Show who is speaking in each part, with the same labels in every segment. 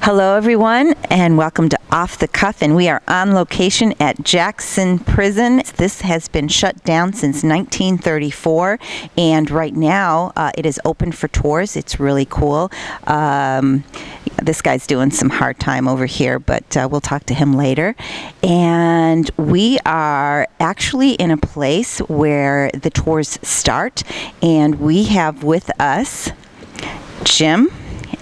Speaker 1: Hello, everyone, and welcome to Off the Cuff, and we are on location at Jackson Prison. This has been shut down since 1934, and right now it is open for tours. It's really cool. This guy's doing some hard time over here, but we'll talk to him later. And we are actually in a place where the tours start, and we have with us Jim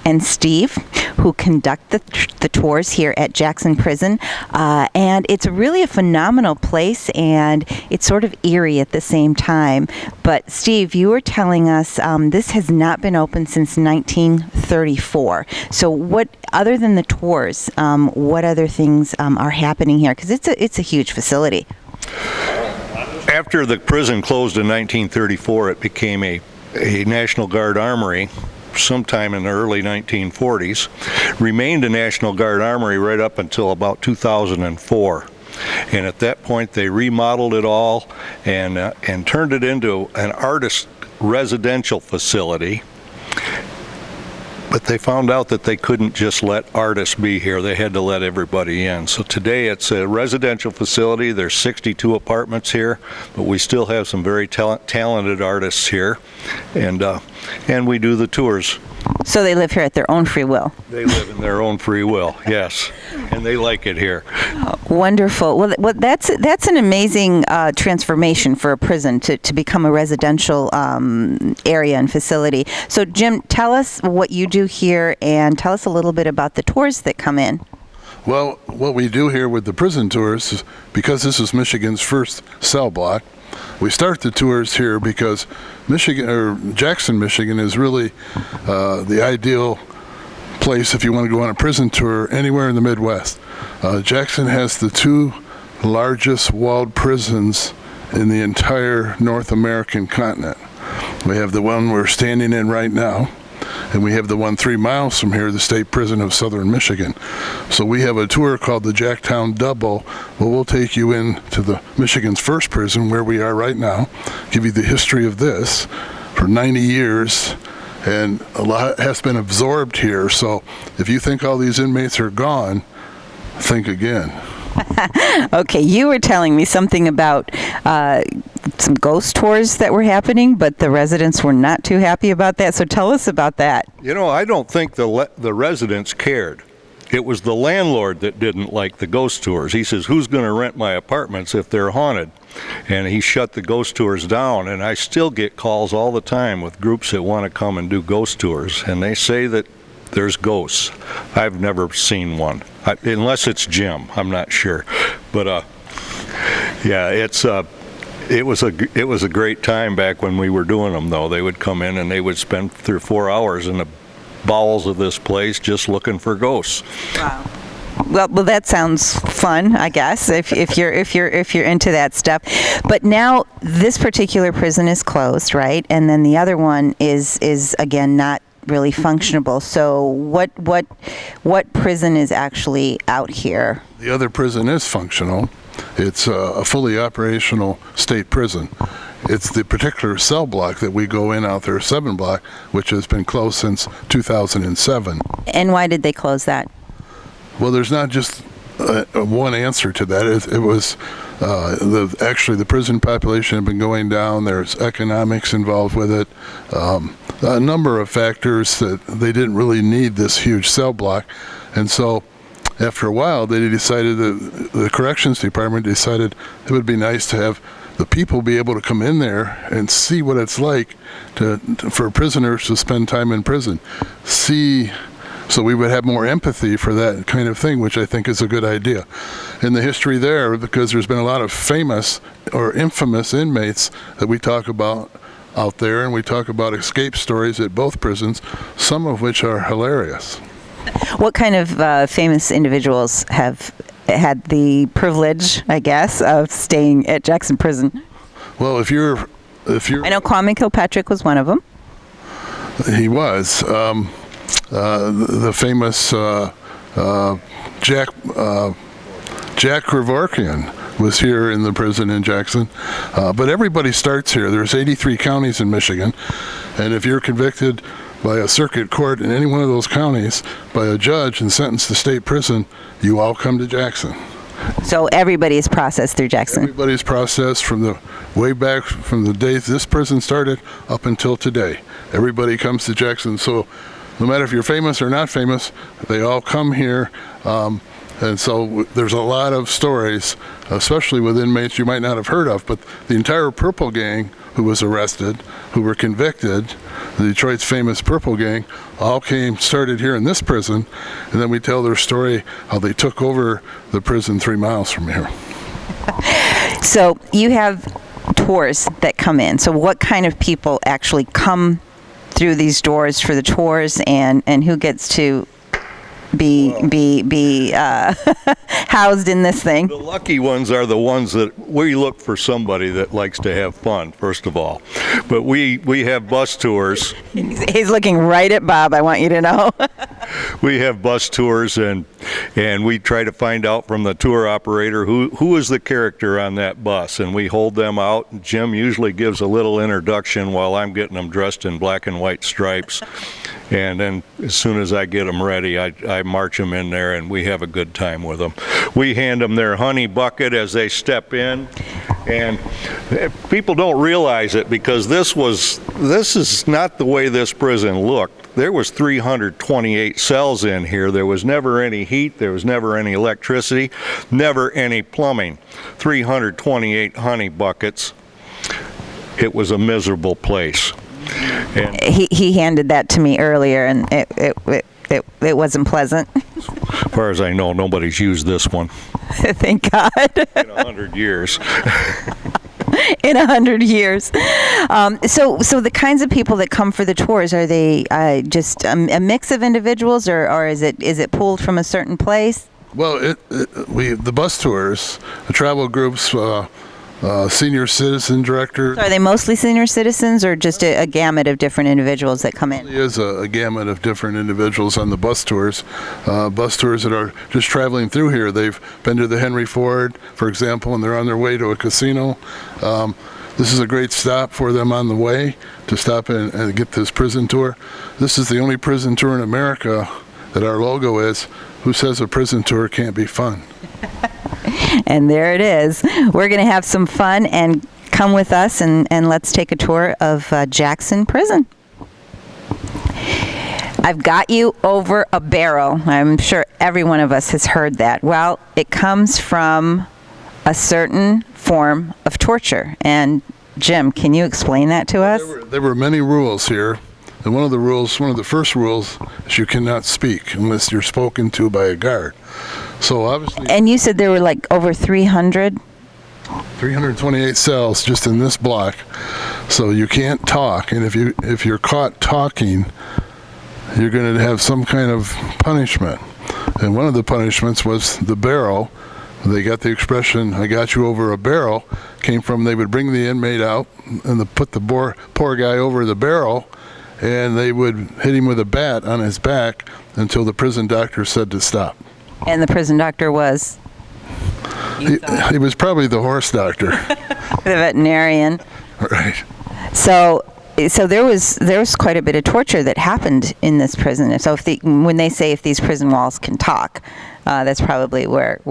Speaker 1: and Steve, who conduct the tours here at Jackson Prison. And it's really a phenomenal place, and it's sort of eerie at the same time. But Steve, you were telling us this has not been open since 1934. So what, other than the tours, what other things are happening here? Because it's a huge facility.
Speaker 2: After the prison closed in 1934, it became a National Guard armory sometime in the early 1940s, remained a National Guard armory right up until about 2004. And at that point they remodeled it all and turned it into an artist residential facility. But they found out that they couldn't just let artists be here. They had to let everybody in. So today it's a residential facility. There's 62 apartments here, but we still have some very talented artists here, and we do the tours.
Speaker 1: So they live here at their own free will?
Speaker 2: They live in their own free will, yes, and they like it here.
Speaker 1: Wonderful. Well, that's an amazing transformation for a prison to become a residential area and facility. So, Jim, tell us what you do here, and tell us a little bit about the tours that come in.
Speaker 3: Well, what we do here with the prison tours is, because this is Michigan's first cell block, we start the tours here because Jackson, Michigan is really the ideal place if you want to go on a prison tour anywhere in the Midwest. Jackson has the two largest walled prisons in the entire North American continent. We have the one we're standing in right now, and we have the one 3 miles from here, the State Prison of Southern Michigan. So we have a tour called the Jacktown Double, where we'll take you into the Michigan's first prison, where we are right now, give you the history of this for 90 years, and a lot has been absorbed here. So if you think all these inmates are gone, think again.
Speaker 1: Okay, you were telling me something about some ghost tours that were happening, but the residents were not too happy about that. So tell us about that.
Speaker 2: You know, I don't think the residents cared. It was the landlord that didn't like the ghost tours. He says, who's going to rent my apartments if they're haunted? And he shut the ghost tours down, and I still get calls all the time with groups that want to come and do ghost tours, and they say that there's ghosts. I've never seen one, unless it's Jim. I'm not sure, but yeah, it was a great time back when we were doing them. Though they would come in and they would spend 3 or 4 hours in the bowels of this place just looking for ghosts.
Speaker 1: Wow. Well, that sounds fun, I guess, if you're into that stuff. But now this particular prison is closed, right? And then the other one is again not really functionable. So what prison is actually out here?
Speaker 3: The other prison is functional. It's a fully operational state prison. It's the particular cell block that we go in out there, 7 block, which has been closed since 2007.
Speaker 1: And why did they close that?
Speaker 3: Well, there's not just one answer to that. It was actually the prison population had been going down. There's economics involved with it. A number of factors that they didn't really need this huge cell block. And so after a while, they decided that the corrections department decided it would be nice to have the people be able to come in there and see what it's like for prisoners to spend time in prison. So we would have more empathy for that kind of thing, which I think is a good idea. In the history there, because there's been a lot of famous or infamous inmates that we talk about out there, and we talk about escape stories at both prisons, some of which are hilarious.
Speaker 1: What kind of famous individuals have had the privilege, I guess, of staying at Jackson Prison?
Speaker 3: Well, if you're
Speaker 1: I know Kwame Kilpatrick was one of them.
Speaker 3: He was. The famous Jack Kevorkian was here in the prison in Jackson. But everybody starts here. There's 83 counties in Michigan, and if you're convicted by a circuit court in any one of those counties by a judge and sentenced to state prison, you all come to Jackson.
Speaker 1: So everybody is processed through Jackson.
Speaker 3: Everybody's processed from the way back from the day this prison started up until today. Everybody comes to Jackson. So no matter if you're famous or not famous, they all come here. And so there's a lot of stories, especially with inmates you might not have heard of, but the entire Purple Gang who was arrested, who were convicted, the Detroit's famous Purple Gang, all started here in this prison, and then we tell their story how they took over the prison 3 miles from here.
Speaker 1: So you have tours that come in. So what kind of people actually come through these doors for the tours, and who gets to be housed in this thing?
Speaker 2: The lucky ones are the ones that we look for somebody that likes to have fun, first of all. But we have bus tours.
Speaker 1: He's looking right at Bob, I want you to know.
Speaker 2: We have bus tours, and we try to find out from the tour operator who is the character on that bus, and we hold them out. Jim usually gives a little introduction while I'm getting them dressed in black and white stripes. And then as soon as I get them ready, I march them in there, and we have a good time with them. We hand them their honey bucket as they step in, and people don't realize it because this is not the way this prison looked. There was 328 cells in here. There was never any heat. There was never any electricity, never any plumbing. 328 honey buckets. It was a miserable place. And
Speaker 1: he handed that to me earlier, and it wasn't pleasant.
Speaker 2: As far as I know, nobody's used this one.
Speaker 1: Thank God.
Speaker 2: In 100 years.
Speaker 1: In 100 years. So the kinds of people that come for the tours, are they just a mix of individuals, or is it pulled from a certain place?
Speaker 3: Well, the bus tours, the travel groups, senior citizen director.
Speaker 1: So are they mostly senior citizens, or just a gamut of different individuals that come in?
Speaker 3: There is a gamut of different individuals on the bus tours. Bus tours that are just traveling through here. They've been to the Henry Ford, for example, and they're on their way to a casino. This is a great stop for them on the way to stop and get this prison tour. This is the only prison tour in America that our logo is. Who says a prison tour can't be fun?
Speaker 1: And there it is. We're going to have some fun, and come with us, and let's take a tour of Jackson Prison. I've got you over a barrel. I'm sure every one of us has heard that. Well, it comes from a certain form of torture. And Jim, can you explain that to us?
Speaker 3: There were many rules here. And one of the first rules is you cannot speak unless you're spoken to by a guard. So obviously.
Speaker 1: And you said there were like over 300?
Speaker 3: 328 cells just in this block. So you can't talk, and if you're caught talking, you're going to have some kind of punishment. And one of the punishments was the barrel. They got the expression, "I got you over a barrel," came from they would bring the inmate out and put the poor guy over the barrel, and they would hit him with a bat on his back until the prison doctor said to stop.
Speaker 1: And the prison doctor was?
Speaker 3: He was probably the horse doctor.
Speaker 1: The veterinarian.
Speaker 3: Right.
Speaker 1: So there was quite a bit of torture that happened in this prison. So when they say if these prison walls can talk, that's probably where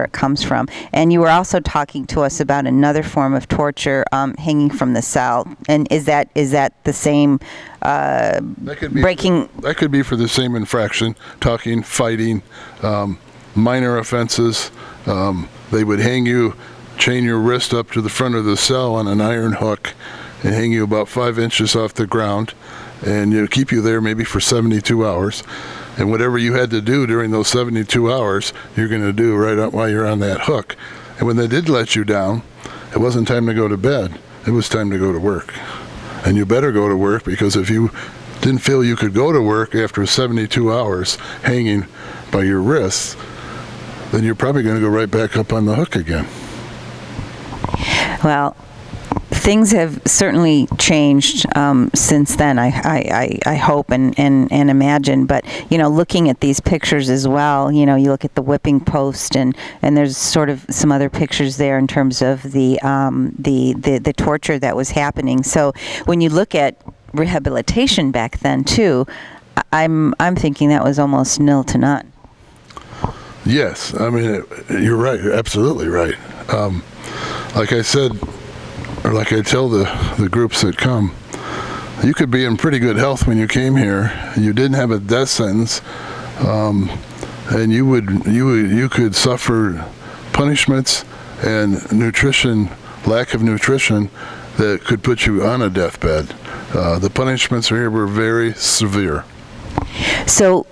Speaker 1: it comes from. And you were also talking to us about another form of torture, hanging from the cell. And is that the same? Breaking.
Speaker 3: That could be for the same infraction: talking, fighting, minor offenses. They would hang you, chain your wrist up to the front of the cell on an iron hook, and hang you about 5 inches off the ground, and keep you there maybe for 72 hours. And whatever you had to do during those 72 hours, you're going to do right up while you're on that hook. And when they did let you down, it wasn't time to go to bed. It was time to go to work. And you better go to work, because if you didn't feel you could go to work after 72 hours hanging by your wrists, then you're probably going to go right back up on the hook again.
Speaker 1: Well, things have certainly changed since then. I hope and imagine. But looking at these pictures as well, you look at the whipping post, and there's sort of some other pictures there in terms of the torture that was happening. So when you look at rehabilitation back then too, I'm thinking that was almost nil to none.
Speaker 3: Yes, I mean, you're right. You're absolutely right. Like I said, or like I tell the groups that come, you could be in pretty good health when you came here. You didn't have a death sentence, and you could suffer punishments and lack of nutrition that could put you on a deathbed. The punishments here were very severe.
Speaker 1: So,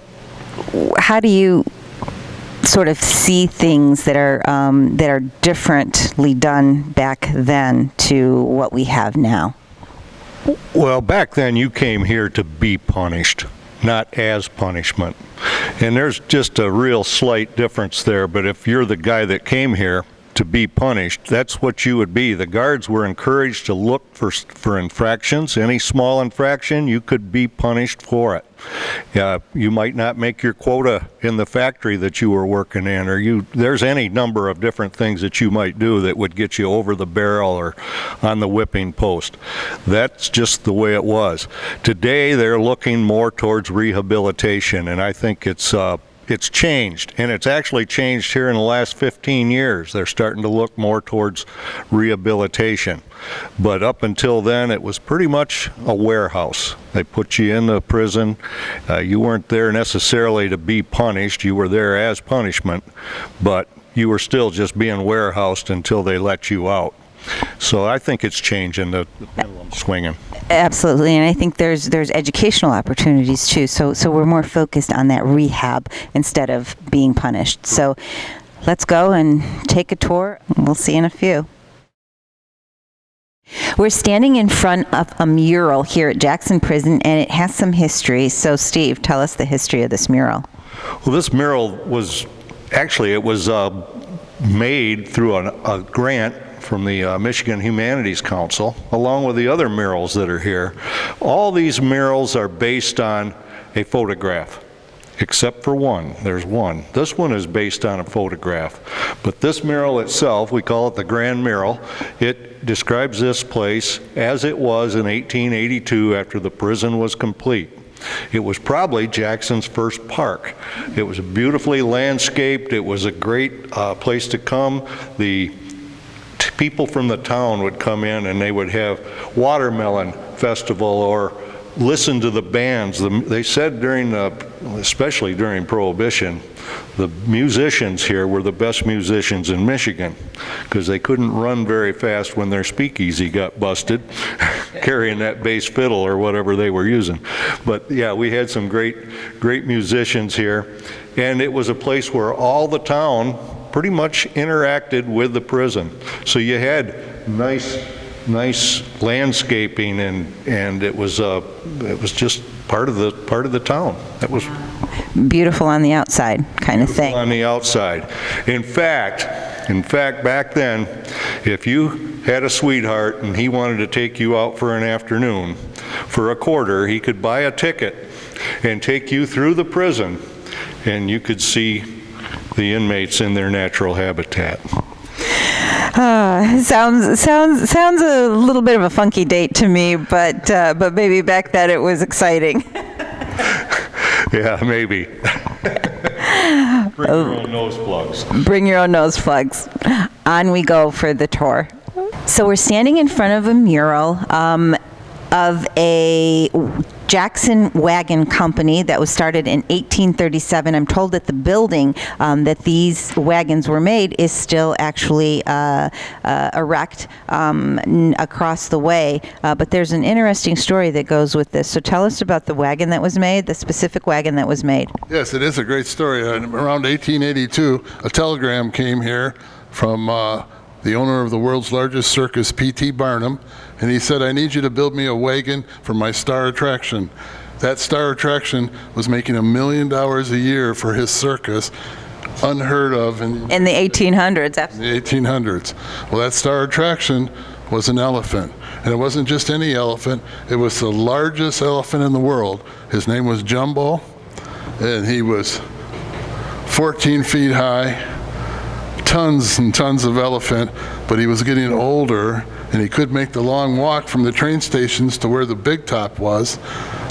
Speaker 1: how do you sort of see things that are differently done back then to what we have now?
Speaker 2: Well, back then you came here to be punished, not as punishment. And there's just a real slight difference there, but if you're the guy that came here to be punished, that's what you would be. The guards were encouraged to look for infractions. Any small infraction, you could be punished for it. You might not make your quota in the factory that you were working in, or there's any number of different things that you might do that would get you over the barrel or on the whipping post. That's just the way it was. Today they're looking more towards rehabilitation, and I think it's changed, and it's actually changed here in the last 15 years. They're starting to look more towards rehabilitation. But up until then, it was pretty much a warehouse. They put you in the prison. You weren't there necessarily to be punished. You were there as punishment, but you were still just being warehoused until they let you out. So I think it's changing, the pendulum swinging.
Speaker 1: Absolutely, and I think there's educational opportunities too. So we're more focused on that rehab instead of being punished. So let's go and take a tour. We'll see in a few. We're standing in front of a mural here at Jackson Prison, and it has some history. So Steve, tell us the history of this mural.
Speaker 2: Well, this mural was made through a grant from the Michigan Humanities Council, along with the other murals that are here. All these murals are based on a photograph, except for one. There's one. This one is based on a photograph. But this mural itself, we call it the Grand Mural, it describes this place as it was in 1882 after the prison was complete. It was probably Jackson's first park. It was beautifully landscaped. It was a great place to come. The people from the town would come in and they would have watermelon festival or listen to the bands. They said especially during Prohibition, the musicians here were the best musicians in Michigan because they couldn't run very fast when their speakeasy got busted carrying that bass fiddle or whatever they were using. But yeah, we had some great musicians here, and it was a place where all the town pretty much interacted with the prison. So you had nice landscaping, and it was just part of the town. That was
Speaker 1: beautiful on the outside kind of thing.
Speaker 2: On the outside. In fact, back then, if you had a sweetheart and he wanted to take you out for an afternoon, for a quarter, he could buy a ticket and take you through the prison, and you could see the inmates in their natural habitat.
Speaker 1: Sounds a little bit of a funky date to me, but maybe back then it was exciting.
Speaker 2: Yeah, maybe. Bring your own nose plugs.
Speaker 1: Bring your own nose plugs. On we go for the tour. So we're standing in front of a mural of a Jackson Wagon Company that was started in 1837. I'm told that the building that these wagons were made is still actually erect across the way. But there's an interesting story that goes with this. So tell us about the wagon that was made, the specific wagon that was made.
Speaker 3: Yes, it is a great story. Around 1882, a telegram came here from the owner of the world's largest circus, P.T. Barnum, and he said, "I need you to build me a wagon for my star attraction." That star attraction was making $1 million a year for his circus, unheard of in
Speaker 1: the 1800s. Absolutely.
Speaker 3: In the 1800s. Well, that star attraction was an elephant. And it wasn't just any elephant, it was the largest elephant in the world. His name was Jumbo, and he was 14 feet high, tons and tons of elephant, but he was getting older and he could make the long walk from the train stations to where the big top was.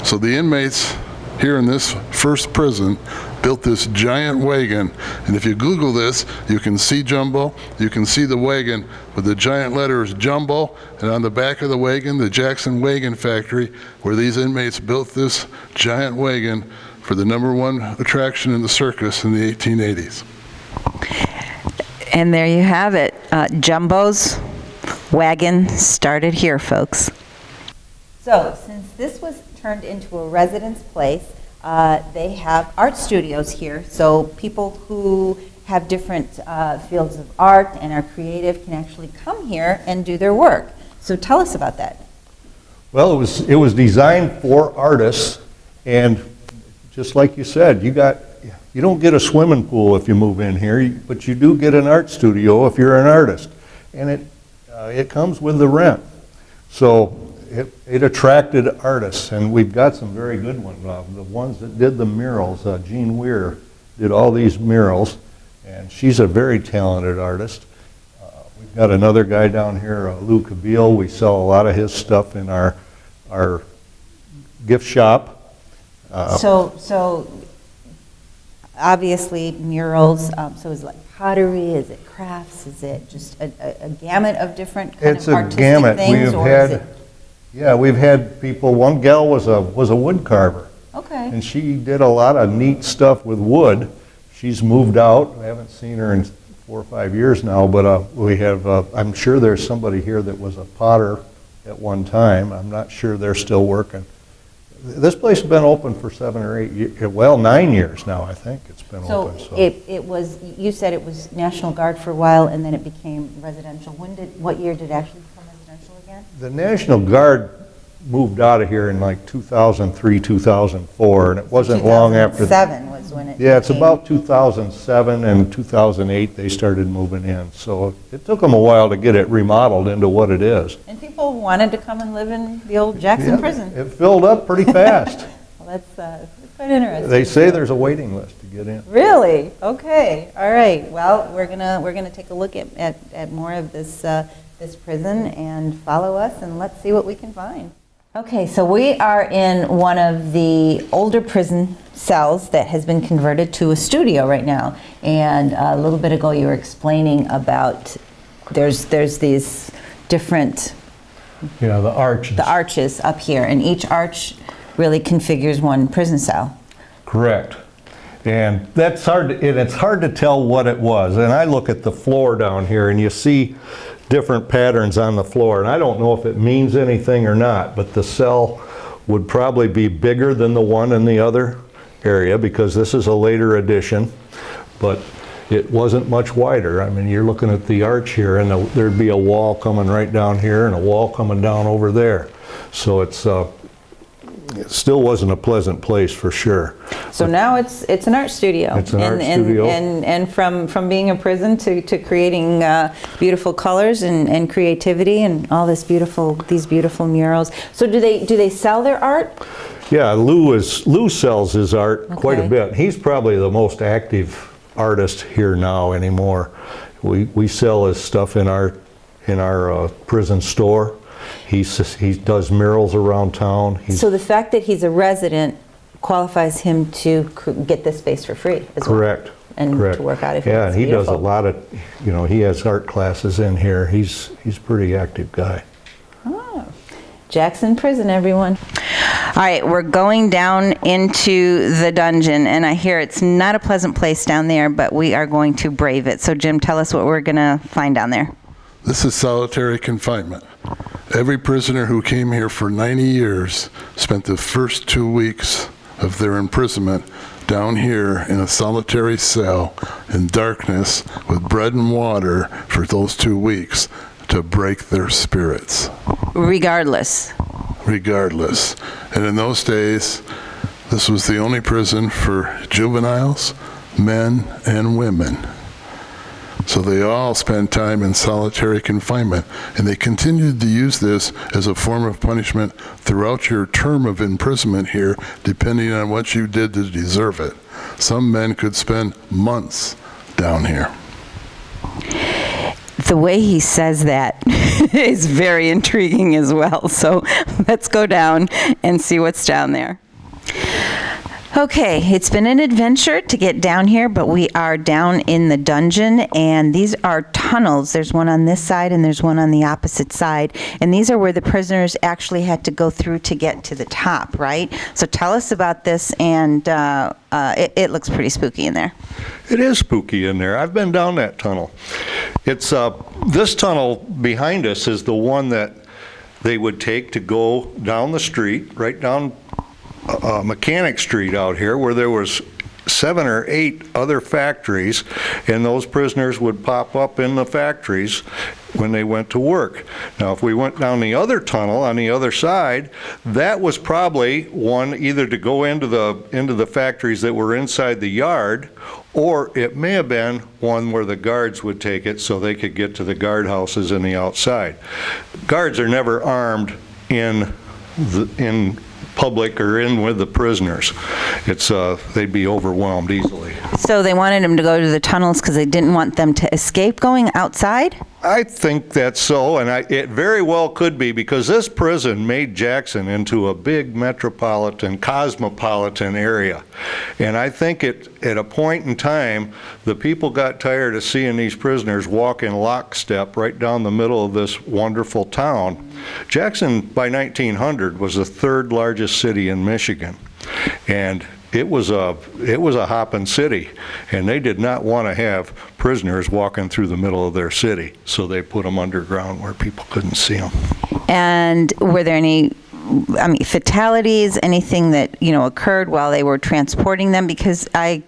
Speaker 3: So the inmates here in this first prison built this giant wagon. And if you Google this, you can see Jumbo, you can see the wagon with the giant letters Jumbo, and on the back of the wagon, the Jackson Wagon Factory, where these inmates built this giant wagon for the #1 attraction in the circus in the 1880s.
Speaker 1: And there you have it. Jumbo's wagon started here, folks. So, since this was turned into a residence place, they have art studios here. So people who have different fields of art and are creative can actually come here and do their work. So tell us about that.
Speaker 2: Well, it was designed for artists, and just like you said, you don't get a swimming pool if you move in here, but you do get an art studio if you're an artist, and it comes with the rent. So it attracted artists, and we've got some very good ones. The ones that did the murals, Jean Weir did all these murals, and she's a very talented artist. We've got another guy down here, Lou Cabile. We sell a lot of his stuff in our gift shop.
Speaker 1: So obviously murals, so is it like pottery, is it crafts, is it just a gamut of different kind of artistic things?
Speaker 2: We've had people, one gal was a wood carver.
Speaker 1: Okay.
Speaker 2: And she did a lot of neat stuff with wood. She's moved out. I haven't seen her in 4 or 5 years now, but we have, I'm sure there's somebody here that was a potter at one time. I'm not sure they're still working. This place has been open for 7 or 8 years, well, 9 years now, I think it's been open.
Speaker 1: So it was, you said it was National Guard for a while and then it became residential. What year did it actually become residential again?
Speaker 2: The National Guard moved out of here in like 2003, 2004, and it wasn't long after.
Speaker 1: 2007 was when it
Speaker 2: Yeah, it's about 2007 and 2008 they started moving in. So it took them a while to get it remodeled into what it is.
Speaker 1: And people wanted to come and live in the old Jackson prison.
Speaker 2: It filled up pretty fast.
Speaker 1: Well, that's quite interesting.
Speaker 2: They say there's a waiting list to get in.
Speaker 1: Really? Okay. All right. Well, we're gonna take a look at more of this prison and follow us, and let's see what we can find. Okay, so we are in one of the older prison cells that has been converted to a studio right now. And a little bit ago you were explaining about there's these different
Speaker 2: The arches.
Speaker 1: the arches up here, and each arch really configures one prison cell.
Speaker 2: Correct. And that's hard, and it's hard to tell what it was. And I look at the floor down here and you see different patterns on the floor, and I don't know if it means anything or not, but the cell would probably be bigger than the one in the other area because this is a later addition, but it wasn't much wider. I mean, you're looking at the arch here, and there'd be a wall coming right down here and a wall coming down over there. So it still wasn't a pleasant place for sure.
Speaker 1: So now it's an art studio.
Speaker 2: It's an art studio.
Speaker 1: And from being a prison to creating beautiful colors and creativity and all these beautiful murals. So do they sell their art?
Speaker 2: Yeah, Lou sells his art quite a bit. He's probably the most active artist here now anymore. We sell his stuff in our prison store. He does murals around town.
Speaker 1: So the fact that he's a resident qualifies him to get this space for free as
Speaker 2: Correct.
Speaker 1: well. And
Speaker 2: Correct.
Speaker 1: to work out of here.
Speaker 2: Yeah, and he does a lot of, he has art classes in here. He's a pretty active guy.
Speaker 1: Oh, Jackson Prison, everyone. All right, we're going down into the dungeon, and I hear it's not a pleasant place down there, but we are going to brave it. So Jim, tell us what we're going to find down there.
Speaker 3: This is solitary confinement. Every prisoner who came here for 90 years spent the first 2 weeks of their imprisonment down here in a solitary cell in darkness with bread and water for those 2 weeks to break their spirits.
Speaker 1: Regardless.
Speaker 3: And in those days, this was the only prison for juveniles, men, and women. So they all spent time in solitary confinement, and they continued to use this as a form of punishment throughout your term of imprisonment here, depending on what you did to deserve it. Some men could spend months down here.
Speaker 1: The way he says that is very intriguing as well. So let's go down and see what's down there. Okay, it's been an adventure to get down here, but we are down in the dungeon, and these are tunnels. There's one on this side and there's one on the opposite side, and these are where the prisoners actually had to go through to get to the top, right? So tell us about this, and it looks pretty spooky in there.
Speaker 2: It is spooky in there. I've been down that tunnel. It's this tunnel behind us is the one that they would take to go down the street, right down Mechanic Street out here, where there was 7 or 8 other factories, and those prisoners would pop up in the factories when they went to work. Now, if we went down the other tunnel on the other side, that was probably one either to go into the factories that were inside the yard, or it may have been one where the guards would take it so they could get to the guardhouses in the outside. Guards are never armed in public or in with the prisoners. It's they'd be overwhelmed easily.
Speaker 1: So they wanted them to go to the tunnels because they didn't want them to escape going outside?
Speaker 2: I think that's so, and it very well could be, because this prison made Jackson into a big metropolitan, cosmopolitan area. And I think at a point in time, the people got tired of seeing these prisoners walk in lockstep right down the middle of this wonderful town. Jackson, by 1900, was the 3rd largest city in Michigan. And it was a hopping city, and they did not want to have prisoners walking through the middle of their city, so they put them underground where people couldn't see them.
Speaker 1: And were there any, fatalities, anything that, occurred while they were transporting them? Because I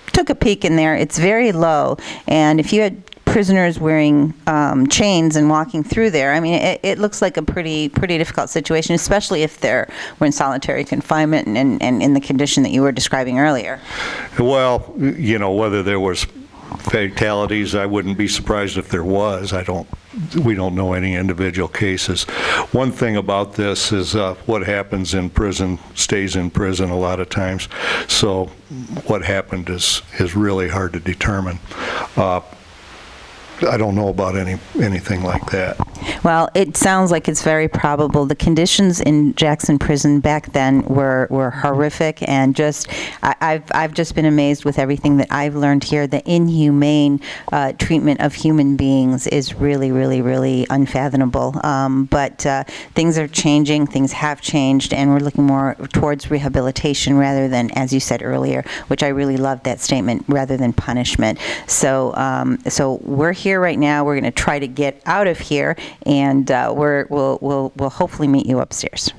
Speaker 1: took a peek in there. It's very low, and if you had prisoners wearing chains and walking through there, it looks like a pretty difficult situation, especially if they were in solitary confinement and in the condition that you were describing earlier.
Speaker 2: Well, whether there was fatalities, I wouldn't be surprised if there was. We don't know any individual cases. One thing about this is what happens in prison stays in prison a lot of times. So what happened is really hard to determine. I don't know about anything like that.
Speaker 1: Well, it sounds like it's very probable. The conditions in Jackson Prison back then were horrific, and I've just been amazed with everything that I've learned here. The inhumane treatment of human beings is really, really, really unfathomable. But things are changing. Things have changed, and we're looking more towards rehabilitation rather than, as you said earlier, which I really loved that statement, rather than punishment. So we're here right now. We're going to try to get out of here, and we'll hopefully meet you upstairs.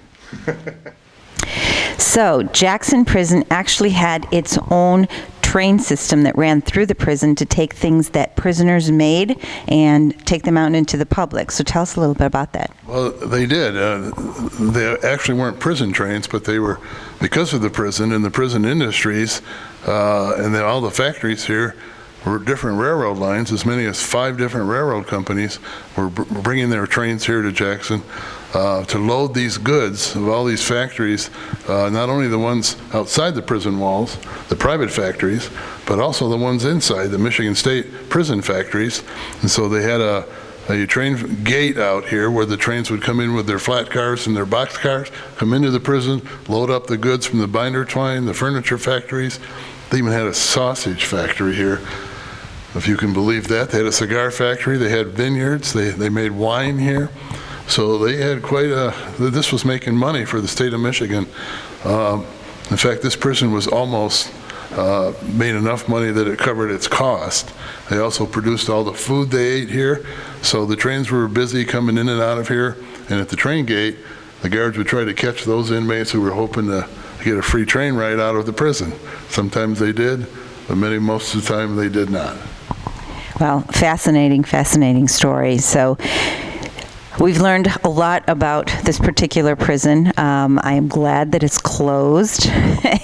Speaker 1: So Jackson Prison actually had its own train system that ran through the prison to take things that prisoners made and take them out into the public. So tell us a little bit about that.
Speaker 3: Well, they did. They actually weren't prison trains, but they were, because of the prison and the prison industries, and then all the factories here were different railroad lines. As many as 5 different railroad companies were bringing their trains here to Jackson to load these goods of all these factories, not only the ones outside the prison walls, the private factories, but also the ones inside, the Michigan State prison factories. And so they had a train gate out here where the trains would come in with their flat cars and their box cars, come into the prison, load up the goods from the binder twine, the furniture factories. They even had a sausage factory here, if you can believe that. They had a cigar factory, they had vineyards, they made wine here. So they had this was making money for the state of Michigan. In fact, this prison was almost made enough money that it covered its cost. They also produced all the food they ate here. So the trains were busy coming in and out of here. And at the train gate, the guards would try to catch those inmates who were hoping to get a free train ride out of the prison. Sometimes they did, but most of the time they did not.
Speaker 1: Well, fascinating story. So We've learned a lot about this particular prison. I am glad that it's closed,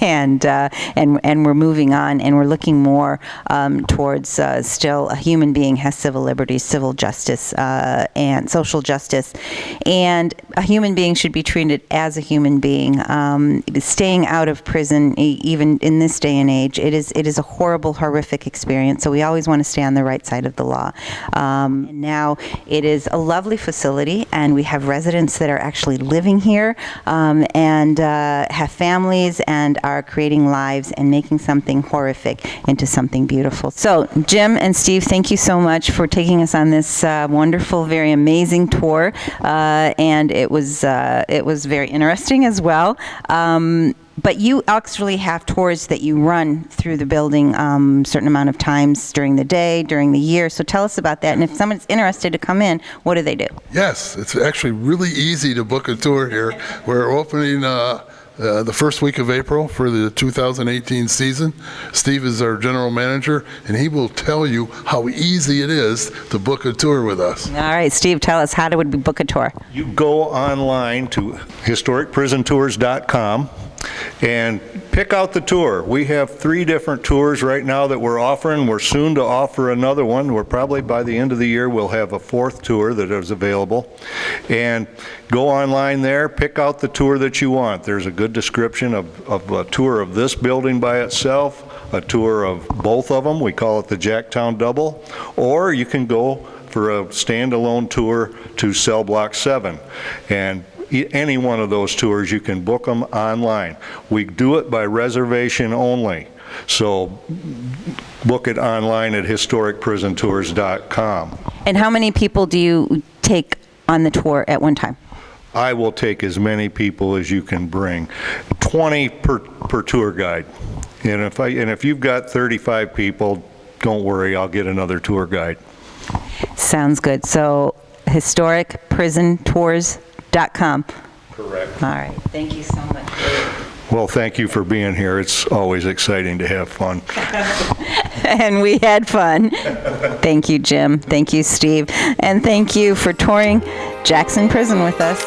Speaker 1: and we're moving on, and we're looking more towards still a human being has civil liberties, civil justice, and social justice, and a human being should be treated as a human being. Staying out of prison, even in this day and age, it is a horrible, horrific experience. So we always want to stay on the right side of the law. And now it is a lovely facility. And we have residents that are actually living here and have families and are creating lives and making something horrific into something beautiful. So, Jim and Steve, thank you so much for taking us on this wonderful, very amazing tour, and it was very interesting as well. But you actually have tours that you run through the building certain amount of times during the day, during the year. So tell us about that. And if someone's interested to come in, what do they do?
Speaker 3: Yes, it's actually really easy to book a tour here. We're opening the first week of April for the 2018 season. Steve is our general manager, and he will tell you how easy it is to book a tour with us.
Speaker 1: All right, Steve, tell us, how do we book a tour?
Speaker 2: You go online to historicprisontours.com and pick out the tour. We have 3 different tours right now that we're offering. We're soon to offer another one. We're probably by the end of the year we'll have a 4th tour that is available. And go online there, pick out the tour that you want. There's a good description of a tour of this building by itself, a tour of both of them. We call it the Jacktown Double. Or you can go for a standalone tour to Cell Block 7. And any one of those tours, you can book them online. We do it by reservation only. So book it online at historicprisontours.com.
Speaker 1: And how many people do you take on the tour at one time?
Speaker 2: I will take as many people as you can bring. 20 per tour guide. And if you've got 35 people, don't worry, I'll get another tour guide.
Speaker 1: Sounds good. So historicprisontours.com.
Speaker 2: Correct.
Speaker 1: All right. Thank you so much.
Speaker 2: Well, thank you for being here. It's always exciting to have fun.
Speaker 1: And we had fun. Thank you, Jim. Thank you, Steve. And thank you for touring Jackson Prison with us.